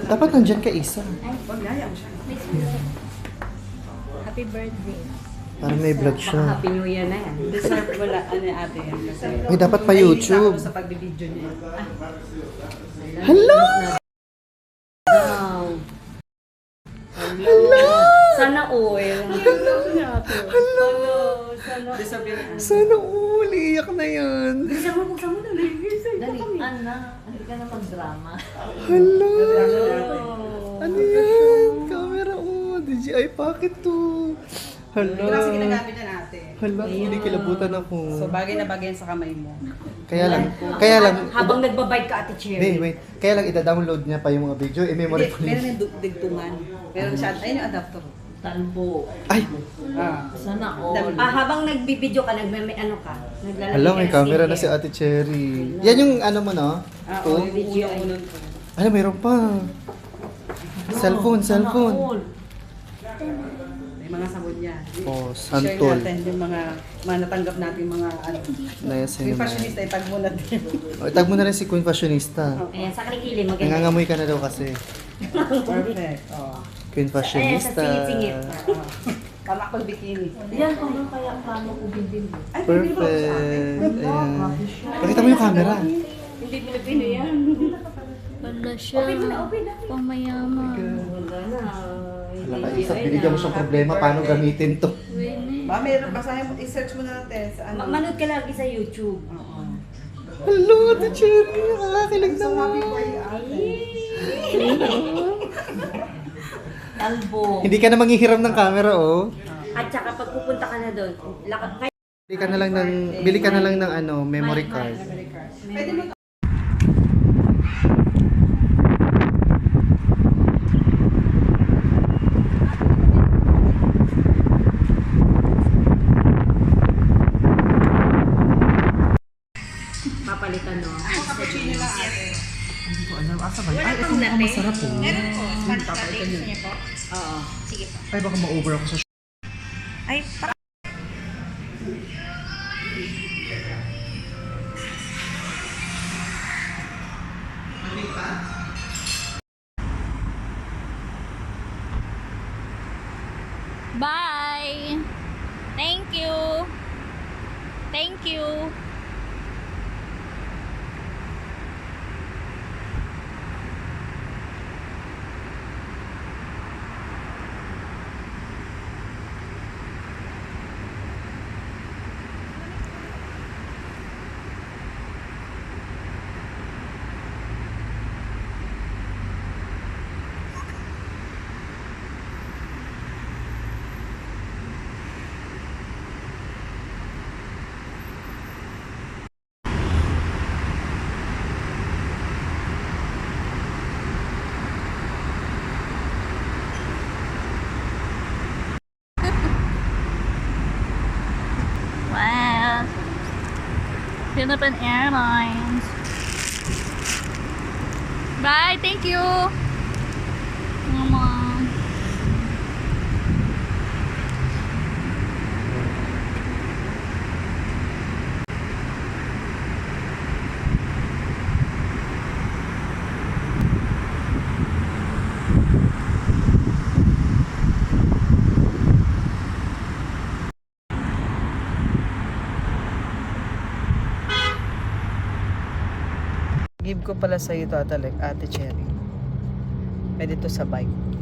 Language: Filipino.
Dapat nandyan ka isa. Huwag gaya mo siya. Happy birthday. Para may vlog siya. Happy New Year na yan. Deserve wala, ano ate yan. Kasi Ay, dapat pa nahilig YouTube. ako sa pagbibideo niya. Hello! Wow. Hello! Sana all. Hello! Sana Deserve yun. Sana all. Iyak na yan. Bisa mo, buksan mo na. Dali, Ana. Hindi ka na mag-drama. Hello! Oh. Ano yan? Camera DJI Pocket 2. Ito lang kasi Hala. ginagamit niya natin. Hala, hindi kilabutan ako. So bagay na bagay yan sa kamay mo. Kaya lang. Habang nagbabike ka, Ate Cherry. Wait. Kaya lang ida-download niya pa yung mga video. I-memory pa Meron niya. yung digtungan. Meron siya, ayun yung adapter. Talbo. Ay! Sana all. Habang nagbibideo ka, ano ka? Naglalagay Hala, ka may ng camera na sticker. si Ate Cherry. Yan yung ano mo, no? Oo, Ito? yung unang-unang ko. Ano, meron pa. Cellphone. Sana all. May mga sabon niya. Oh, Share santol. natin yung mga natanggap natin mga ano. Naya Yung fashionista, itag mo natin. Tag mo na rin si Queen Fashionista. Ayan, sa kilikili, maganda. Nangangamoy ka na daw kasi. Perfect. Oh. Queen Fashionista. Ayan, sa singit-singit. Tama ko bikini. Yan, kung kaya plano ko bibili. Ay, bibili mo ako sa akin. Perfect. Ayan. Pakita mo yung camera. Hindi Pilipino yan. Wala siya. Pamayaman. Wala na. Wala ka isa. Binigyan mo siyang problema. Paano gamitin to? Ba, meron, basahin mo, i-search mo na natin sa ano. Manood ka lagi sa YouTube. Oo. Hello, Ate Cherry. Nakakakilig So happy naman. for you, ate. Talbo. Hindi ka na manghihiram ng camera, oh. At saka pag pupunta ka na doon, lakad Bili ka na lang ng ano, memory card. Pwede mo papalitan no. cappuccino lang ate. Hindi ko alam. Asa ba? Wala pang latte. Masarap po. Meron po. Spanish latte. Gusto niya po? Oo. Sige po. Ay, baka ma-over ako sa Ay, Bye! Thank you! Thank you! Wow! Philippine Airlines. Bye! Thank you! Mama. Give ko pala sa iyo to, Ate Cherry. Pwede to sa bike.